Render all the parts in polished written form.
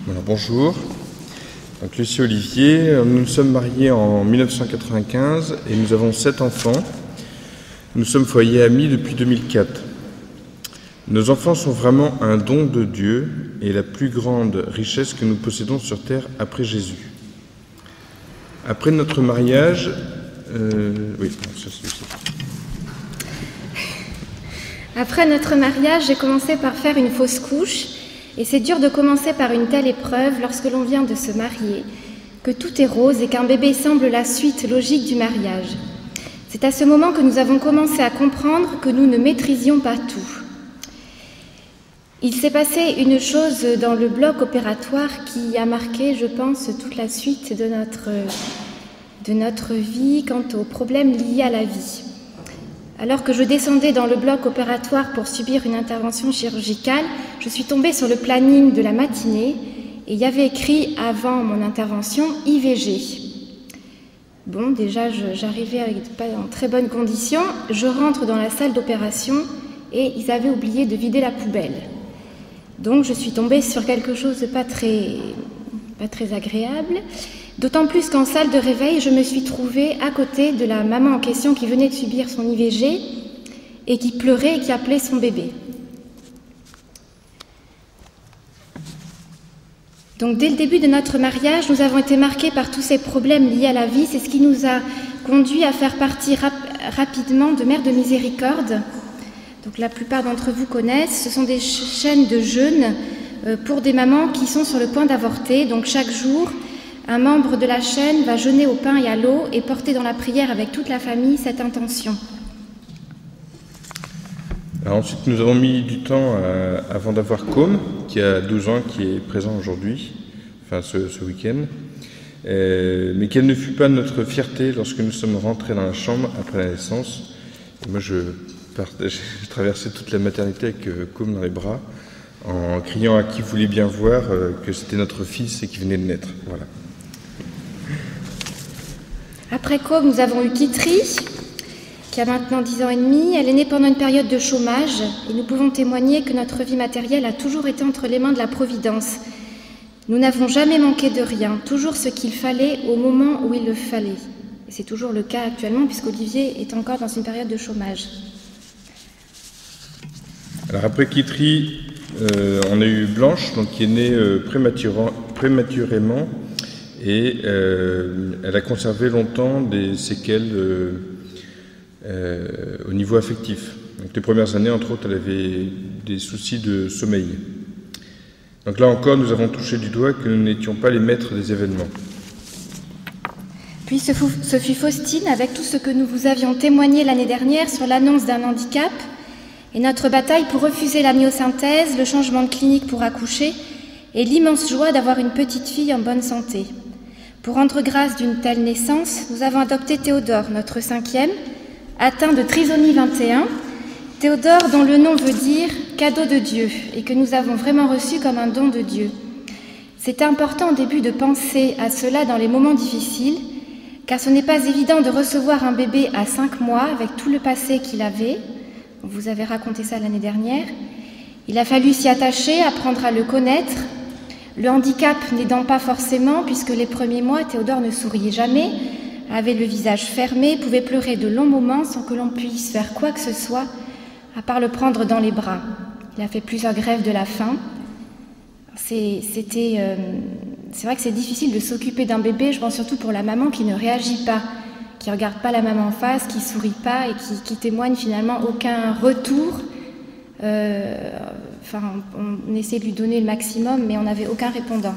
Voilà, bonjour. Donc, Lucie Olivier, nous nous sommes mariés en 1995 et nous avons 7 enfants. Nous sommes foyers amis depuis 2004. Nos enfants sont vraiment un don de Dieu et la plus grande richesse que nous possédons sur terre après Jésus. Après notre mariage, Après notre mariage, j'ai commencé par faire une fausse couche. Et c'est dur de commencer par une telle épreuve lorsque l'on vient de se marier, que tout est rose et qu'un bébé semble la suite logique du mariage. C'est à ce moment que nous avons commencé à comprendre que nous ne maîtrisions pas tout. Il s'est passé une chose dans le bloc opératoire qui a marqué, je pense, toute la suite de notre vie quant aux problèmes liés à la vie. Alors que je descendais dans le bloc opératoire pour subir une intervention chirurgicale, je suis tombée sur le planning de la matinée et il y avait écrit avant mon intervention IVG. Bon, déjà j'arrivais en très bonnes conditions, je rentre dans la salle d'opération et ils avaient oublié de vider la poubelle. Donc je suis tombée sur quelque chose de pas très agréable. D'autant plus qu'en salle de réveil, je me suis trouvée à côté de la maman en question qui venait de subir son IVG et qui pleurait et qui appelait son bébé. Donc dès le début de notre mariage, nous avons été marqués par tous ces problèmes liés à la vie. C'est ce qui nous a conduit à faire partie rapidement de Mère de Miséricorde. Donc la plupart d'entre vous connaissent. Ce sont des chaînes de jeûne pour des mamans qui sont sur le point d'avorter. Donc chaque jour, un membre de la chaîne va jeûner au pain et à l'eau et porter dans la prière avec toute la famille cette intention. Alors ensuite, nous avons mis du temps avant d'avoir Com, qui a 12 ans, qui est présent aujourd'hui, enfin ce week-end, mais quelle ne fut pas notre fierté lorsque nous sommes rentrés dans la chambre après la naissance. Et moi, j'ai traversé toute la maternité avec Com dans les bras, en criant à qui voulait bien voir que c'était notre fils et qu'il venait de naître. Voilà. Après Com, nous avons eu Kitri, qui a maintenant 10 ans et demi. Elle est née pendant une période de chômage et nous pouvons témoigner que notre vie matérielle a toujours été entre les mains de la Providence. Nous n'avons jamais manqué de rien, toujours ce qu'il fallait au moment où il le fallait. Et c'est toujours le cas actuellement puisqu'Olivier est encore dans une période de chômage. Alors après Kitri, on a eu Blanche, donc, qui est née prématurément et elle a conservé longtemps des séquelles au niveau affectif. Donc, les premières années, entre autres, elle avait des soucis de sommeil. Donc là encore, nous avons touché du doigt que nous n'étions pas les maîtres des événements. Puis ce fut Faustine, avec tout ce que nous vous avions témoigné l'année dernière sur l'annonce d'un handicap et notre bataille pour refuser la myosynthèse, le changement de clinique pour accoucher et l'immense joie d'avoir une petite fille en bonne santé. Pour rendre grâce d'une telle naissance, nous avons adopté Théodore, notre 5e, atteint de trisomie 21, Théodore dont le nom veut dire « cadeau de Dieu » et que nous avons vraiment reçu comme un don de Dieu. C'était important au début de penser à cela dans les moments difficiles, car ce n'est pas évident de recevoir un bébé à 5 mois avec tout le passé qu'il avait. Vous avez raconté ça l'année dernière. Il a fallu s'y attacher, apprendre à le connaître. Le handicap n'aidant pas forcément, puisque les premiers mois, Théodore ne souriait jamais, avait le visage fermé, pouvait pleurer de longs moments sans que l'on puisse faire quoi que ce soit, à part le prendre dans les bras. Il a fait plusieurs grèves de la faim. C'est vrai que c'est difficile de s'occuper d'un bébé, je pense surtout pour la maman qui ne réagit pas, qui ne regarde pas la maman en face, qui ne sourit pas et qui témoigne finalement aucun retour. On essaie de lui donner le maximum, mais on n'avait aucun répondant.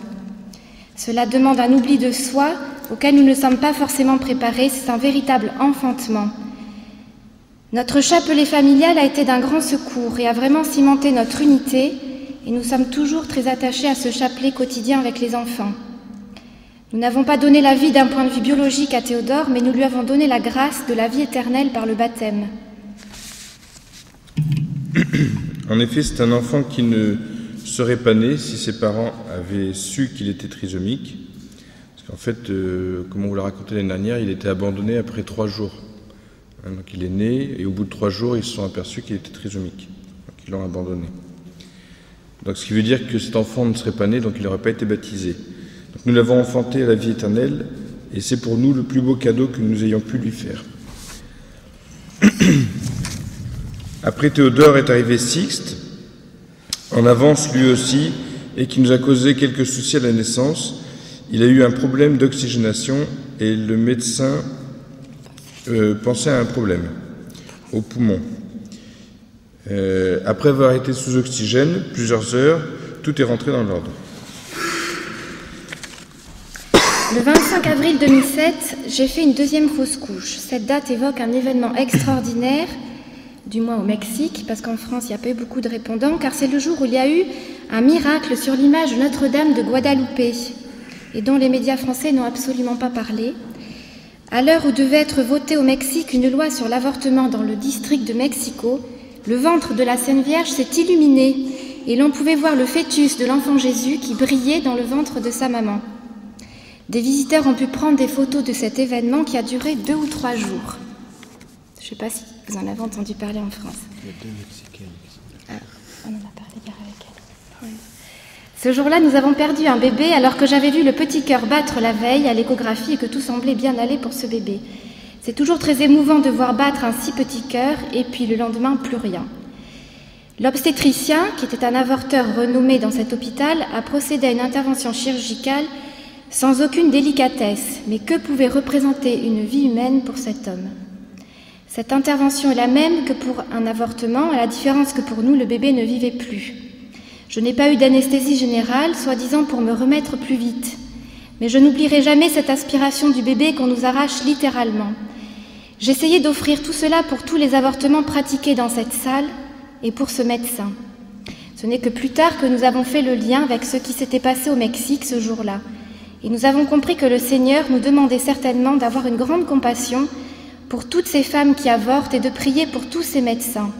Cela demande un oubli de soi auquel nous ne sommes pas forcément préparés. C'est un véritable enfantement. Notre chapelet familial a été d'un grand secours et a vraiment cimenté notre unité, et nous sommes toujours très attachés à ce chapelet quotidien avec les enfants. Nous n'avons pas donné la vie d'un point de vue biologique à Théodore, mais nous lui avons donné la grâce de la vie éternelle par le baptême. En effet, c'est un enfant qui ne serait pas né si ses parents avaient su qu'il était trisomique. Parce qu'en fait, comme on vous l'a raconté l'année dernière, il était abandonné après 3 jours. Donc il est né et au bout de 3 jours, ils se sont aperçus qu'il était trisomique. Donc ils l'ont abandonné. Donc, ce qui veut dire que cet enfant ne serait pas né, donc il n'aurait pas été baptisé. Donc, nous l'avons enfanté à la vie éternelle, et c'est pour nous le plus beau cadeau que nous ayons pu lui faire. Après Théodore est arrivé Sixte, en avance lui aussi, et qui nous a causé quelques soucis à la naissance. Il a eu un problème d'oxygénation et le médecin pensait à un problème au poumon. Après avoir été sous oxygène plusieurs heures, tout est rentré dans l'ordre. Le 25 avril 2007, j'ai fait une deuxième fausse couche. Cette date évoque un événement extraordinaire, du moins au Mexique, parce qu'en France, il n'y a pas eu beaucoup de répondants, car c'est le jour où il y a eu un miracle sur l'image de Notre-Dame de Guadalupe, et dont les médias français n'ont absolument pas parlé. À l'heure où devait être votée au Mexique une loi sur l'avortement dans le district de Mexico, le ventre de la Sainte Vierge s'est illuminé, et l'on pouvait voir le fœtus de l'enfant Jésus qui brillait dans le ventre de sa maman. Des visiteurs ont pu prendre des photos de cet événement qui a duré 2 ou 3 jours. Je ne sais pas si vous en avez entendu parler en France. Il y a 2 Mexicaines qui sont là. On en a parlé hier avec elle. Oui. Ce jour-là, nous avons perdu un bébé alors que j'avais vu le petit cœur battre la veille à l'échographie et que tout semblait bien aller pour ce bébé. C'est toujours très émouvant de voir battre un si petit cœur et puis le lendemain, plus rien. L'obstétricien, qui était un avorteur renommé dans cet hôpital, a procédé à une intervention chirurgicale sans aucune délicatesse. Mais que pouvait représenter une vie humaine pour cet homme ? Cette intervention est la même que pour un avortement, à la différence que pour nous, le bébé ne vivait plus. Je n'ai pas eu d'anesthésie générale, soi-disant pour me remettre plus vite. Mais je n'oublierai jamais cette aspiration du bébé qu'on nous arrache littéralement. J'essayais d'offrir tout cela pour tous les avortements pratiqués dans cette salle et pour ce médecin. Ce n'est que plus tard que nous avons fait le lien avec ce qui s'était passé au Mexique ce jour-là. Et nous avons compris que le Seigneur nous demandait certainement d'avoir une grande compassion pour toutes ces femmes qui avortent et de prier pour tous ces médecins.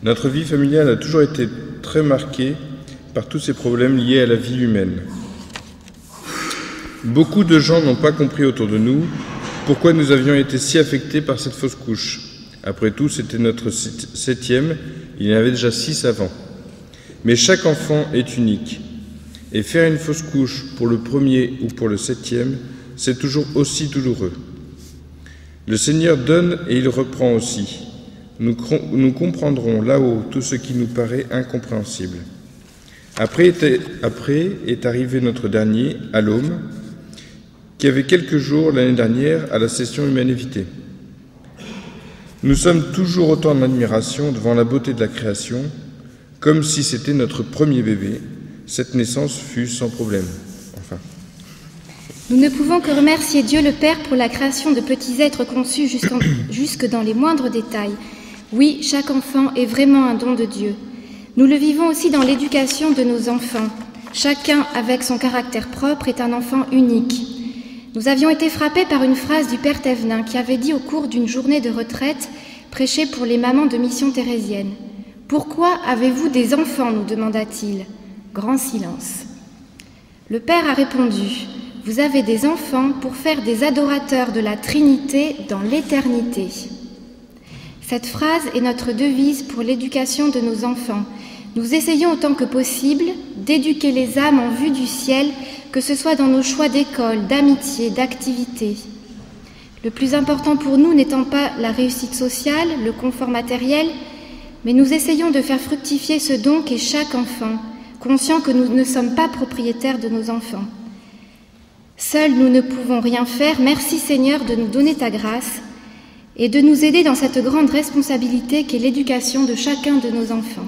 Notre vie familiale a toujours été très marquée par tous ces problèmes liés à la vie humaine. Beaucoup de gens n'ont pas compris autour de nous pourquoi nous avions été si affectés par cette fausse couche. Après tout, c'était notre 7e, il y en avait déjà 6 avant. Mais chaque enfant est unique. Et faire une fausse couche pour le premier ou pour le 7e, c'est toujours aussi douloureux. Le Seigneur donne et il reprend aussi. Nous comprendrons là-haut tout ce qui nous paraît incompréhensible. Après est arrivé notre dernier, Allôme, qui avait quelques jours l'année dernière à la session Humanité. Nous sommes toujours autant en admiration devant la beauté de la création, comme si c'était notre premier bébé. Cette naissance fut sans problème. Enfin. Nous ne pouvons que remercier Dieu le Père pour la création de petits êtres conçus jusque dans les moindres détails. Oui, chaque enfant est vraiment un don de Dieu. Nous le vivons aussi dans l'éducation de nos enfants. Chacun, avec son caractère propre, est un enfant unique. Nous avions été frappés par une phrase du Père Thévenin qui avait dit au cours d'une journée de retraite prêchée pour les mamans de mission thérésienne. « Pourquoi avez-vous des enfants ?» nous demanda-t-il. Grand silence. Le Père a répondu « Vous avez des enfants pour faire des adorateurs de la Trinité dans l'éternité. » Cette phrase est notre devise pour l'éducation de nos enfants. Nous essayons autant que possible d'éduquer les âmes en vue du ciel, que ce soit dans nos choix d'école, d'amitié, d'activité. Le plus important pour nous n'étant pas la réussite sociale, le confort matériel, mais nous essayons de faire fructifier ce don qu'est chaque enfant, conscients que nous ne sommes pas propriétaires de nos enfants. Seuls nous ne pouvons rien faire. Merci Seigneur de nous donner ta grâce et de nous aider dans cette grande responsabilité qu'est l'éducation de chacun de nos enfants.